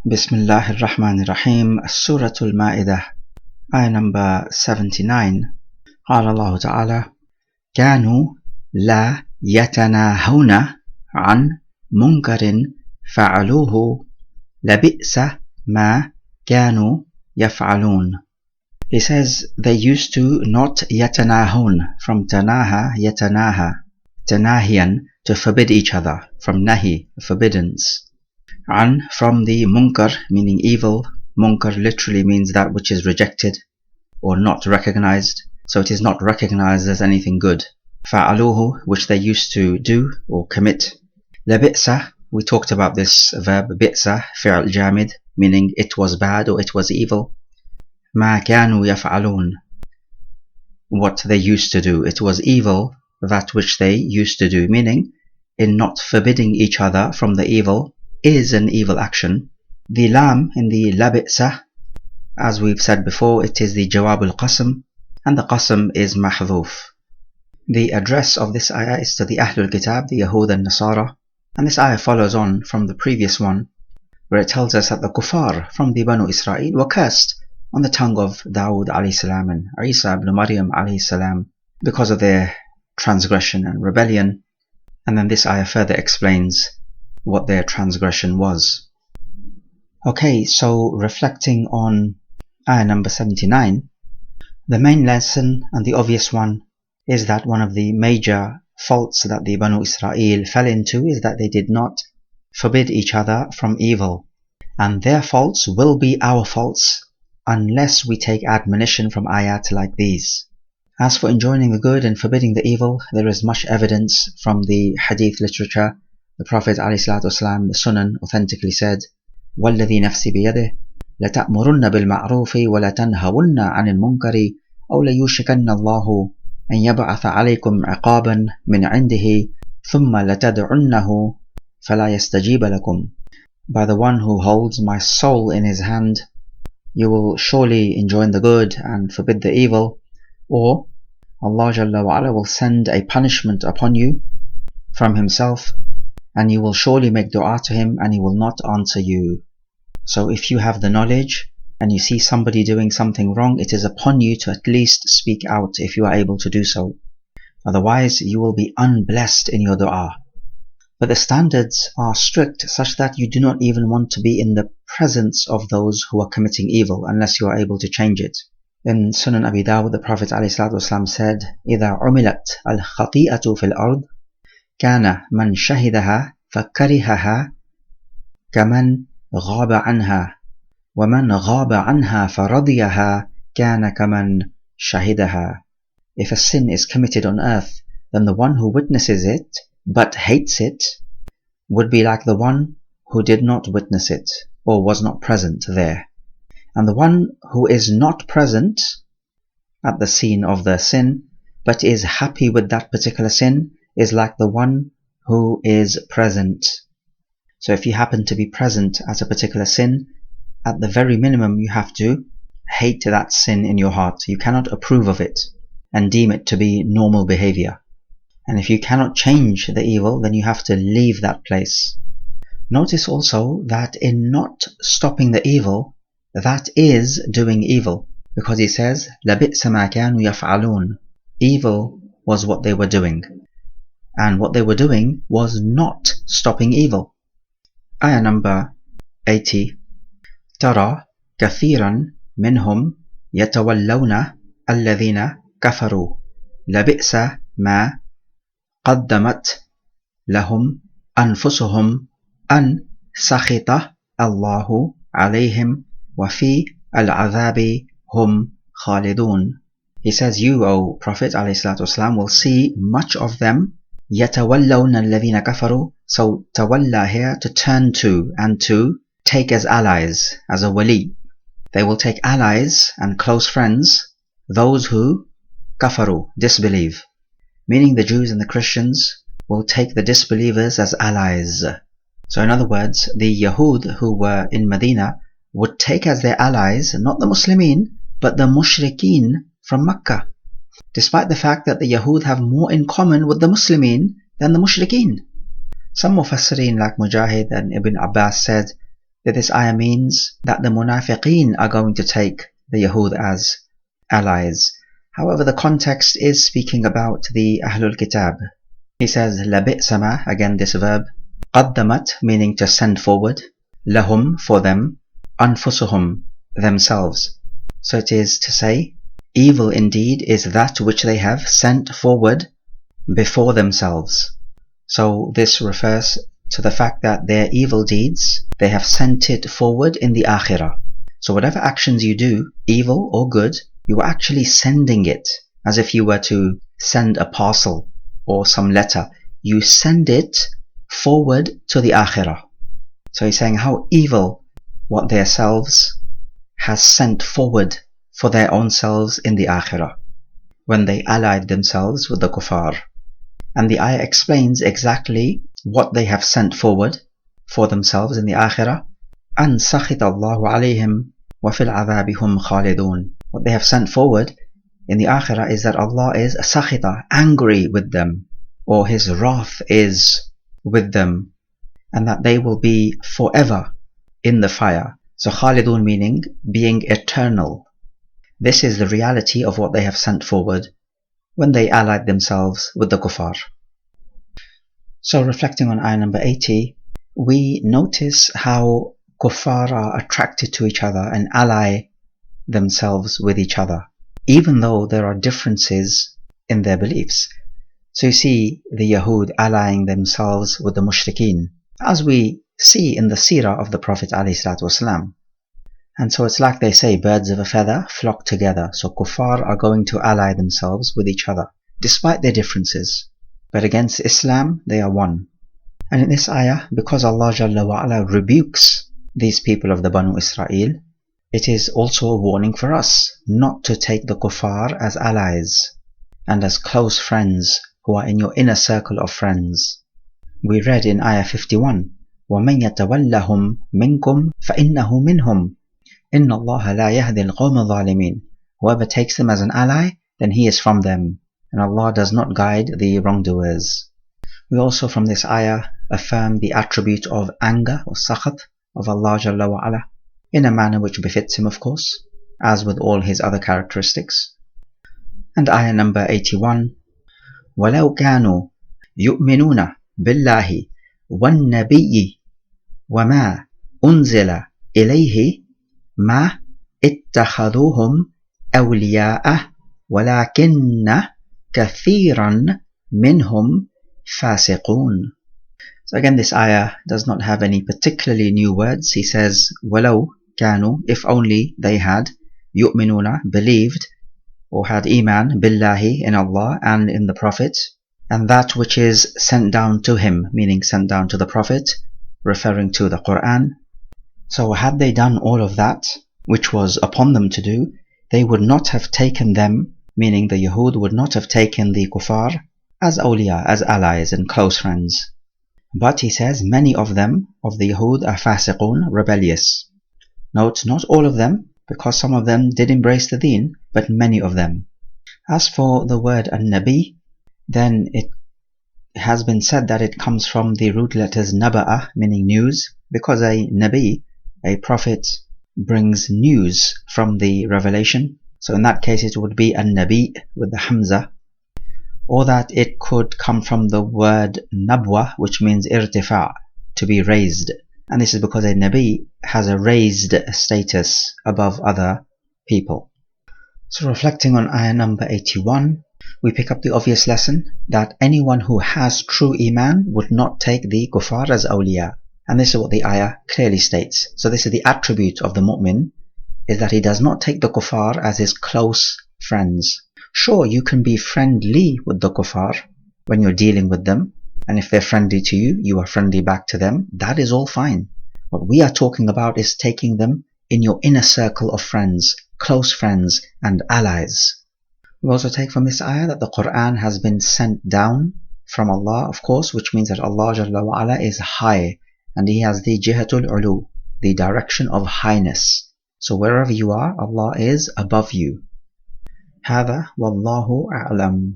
Bismillahir Rahmanir Rahim. Surah Al-Maa'idah, ayah number 79. قال الله تعالى: كانوا لا يتناهون عن منكر فعلوه لبئس ما كانوا يفعلون. He says they used to not yatanahun, from tanaha, yatanaha, tanahiyan, to forbid each other, from nahi, forbiddance. An, from the munkar, meaning evil. Munkar literally means that which is rejected or not recognized, so it is not recognized as anything good. Fa'aluhu, which they used to do or commit. Labi'sa, we talked about this verb, bi'sa, fi'al jamid, meaning it was bad or it was evil. Ma kanu yaf'alun, what they used to do. It was evil, that which they used to do, meaning in not forbidding each other from the evil is an evil action. The lam in the labi'sa, as we've said before, it is the jawab al-qasm, and the qasm is mahdhuf. The address of this ayah is to the Ahlul Kitab, the Yahud and Nasara, and this ayah follows on from the previous one, where it tells us that the kuffar from the Banu Israel were cursed on the tongue of Dawood alayhi salam and Isa ibn Maryam alayhi salam because of their transgression and rebellion. And then this ayah further explains what their transgression was. Okay, so reflecting on ayah number 79, the main lesson and the obvious one is that one of the major faults that the Banu Israel fell into is that they did not forbid each other from evil. And their faults will be our faults unless we take admonition from ayat like these. As for enjoining the good and forbidding the evil, there is much evidence from the hadith literature. The Prophet ﷺ, the Sunan, authentically said, وَالَّذِي نَفْسِي بِيَدِهِ لَتَأْمُرُنَّ بِالْمَعْرُوفِ وَلَتَنْهَوُنَّ عَنِ الْمُنْكَرِ أَوْ لَيُوشِكَنَّ اللَّهُ أَنْ يَبْعَثَ عَلَيْكُمْ عِقَابًا مِنْ عِنْدِهِ ثُمَّ لَتَدْعُنَّهُ فَلَا يَسْتَجِيبَ لَكُمْ. By the one who holds my soul in his hand, you will surely enjoin the good and forbid the evil, or Allah Jalla wa Ala will send a punishment upon you from himself, and you will surely make dua to him and he will not answer you. So if you have the knowledge and you see somebody doing something wrong, it is upon you to at least speak out if you are able to do so. Otherwise you will be unblessed in your dua. But the standards are strict such that you do not even want to be in the presence of those who are committing evil unless you are able to change it. In Sunan Abi Dawud, the Prophet ﷺ said, إِذَا عُمِلَتْ الْخَطِيئَةُ فِي الْأَرْضِ كان من شهدها فكرهها كمن غاب عنها ومن غاب عنها فرضيها كان كمن شهدها. If a sin is committed on earth, then the one who witnesses it but hates it would be like the one who did not witness it or was not present there. And the one who is not present at the scene of the sin but is happy with that particular sin is like the one who is present. So if you happen to be present at a particular sin, at the very minimum you have to hate that sin in your heart. You cannot approve of it and deem it to be normal behavior. And if you cannot change the evil, then you have to leave that place. Notice also that in not stopping the evil, that is doing evil, because he says لَبِئْسَ مَا كَانُوا يَفْعَلُونَ. Evil was what they were doing, and what they were doing was not stopping evil. Ayah number 80. ترى كثيرا منهم يتولون الذين كفروا لبئس ما قدمت لهم أنفسهم أن سخط الله عليهم وفي العذاب هم خالدون. He says, you, O Prophet ﷺ, will see much of them يتولون الذين كفروا. So tawalla here, to turn to and to take as allies, as a wali. They will take allies and close friends, those who kafaru, disbelieve. Meaning the Jews and the Christians will take the disbelievers as allies. So in other words, the Yahud who were in Medina would take as their allies not the Muslimin but the Mushrikeen from Makkah, despite the fact that the Yahud have more in common with the Muslimin than the Mushrikeen. Some Mufassirin like Mujahid and Ibn Abbas said that this ayah means that the munafiqeen are going to take the Yahud as allies. However, the context is speaking about the Ahlul Kitab. He says, لَبِئْسَ again this verb, قَدَّمَتْ meaning to send forward, lahum for them, أنفسهم themselves. So it is to say, evil indeed is that which they have sent forward before themselves. So this refers to the fact that their evil deeds, they have sent it forward in the Akhirah. So whatever actions you do, evil or good, you are actually sending it, as if you were to send a parcel or some letter. You send it forward to the Akhirah. So he's saying how evil what their selves has sent forward for their own selves in the Akhirah, when they allied themselves with the kuffar. And the ayah explains exactly what they have sent forward for themselves in the Akhirah. أَن سَخِطَ اللَّهُ عَلَيْهِمْ وَفِي الْعَذَابِ هُمْ خَالِدُونَ. What they have sent forward in the Akhirah is that Allah is sakhita, angry with them, or His wrath is with them, and that they will be forever in the fire. So khalidun meaning being eternal. This is the reality of what they have sent forward when they allied themselves with the kuffar. So reflecting on ayah number 80, we notice how kuffar are attracted to each other and ally themselves with each other, even though there are differences in their beliefs. So you see the Yahud allying themselves with the mushrikeen, as we see in the seerah of the Prophet ﷺ. And so it's like they say, birds of a feather flock together. So kuffar are going to ally themselves with each other, despite their differences. But against Islam, they are one. And in this ayah, because Allah Jalla wa'ala rebukes these people of the Banu Israel, it is also a warning for us not to take the kuffar as allies and as close friends who are in your inner circle of friends. We read in ayah 51, وَمَنْ يَتَوَلَّهُمْ مِنْكُمْ فَإِنَّهُ مِنْهُمْ إِنَّ اللَّهَ لَا يَهْدِي الْقَوْمَ الظَّالِمِينَ. Whoever takes them as an ally, then he is from them, and Allah does not guide the wrongdoers. We also from this ayah affirm the attribute of anger or sakhat of Allah Jalla wa'ala, in a manner which befits Him, of course, as with all His other characteristics. And ayah number 81, وَلَوْ كَانُوا يُؤْمِنُونَ بِاللَّهِ وَالنَّبِيِّ وَمَا أُنزِلَ إِلَيْهِ مَا اتَّخَذُوهُمْ أَوْلِيَاءَ وَلَكِنَّ كَثِيرًا مِنْهُمْ فَاسِقُونَ. So again, this ayah does not have any particularly new words. He says, وَلَوْ كَانُوا, if only they had, يُؤْمِنُونَ, believed, or had iman, billahi, in Allah and in the Prophet, and that which is sent down to him, meaning sent down to the Prophet, referring to the Quran. So had they done all of that, which was upon them to do, they would not have taken them, meaning the Yahud would not have taken the kuffar as awliya, as allies and close friends. But he says many of them, of the Yahud, are fasiqun, rebellious. Note, not all of them, because some of them did embrace the deen, but many of them. As for the word an-nabi, then it has been said that it comes from the root letters naba'a, meaning news, because a nabi, a prophet, brings news from the revelation. So in that case it would be an-nabi with the hamza. Or that it could come from the word nabwa, which means irtifa', to be raised. And this is because a nabi has a raised status above other people. So reflecting on ayah number 81, we pick up the obvious lesson that anyone who has true iman would not take the kuffar as awliya. And this is what the ayah clearly states. So this is the attribute of the mu'min, is that he does not take the kuffar as his close friends. Sure, you can be friendly with the kuffar when you're dealing with them, and if they're friendly to you, you are friendly back to them. That is all fine. What we are talking about is taking them in your inner circle of friends, close friends and allies. We also take from this ayah that the Quran has been sent down from Allah, of course, which means that Allah Jalla wa'ala is high, and He has the jihatul ulu, the direction of highness. So wherever you are, Allah is above you. هذا والله أعلم.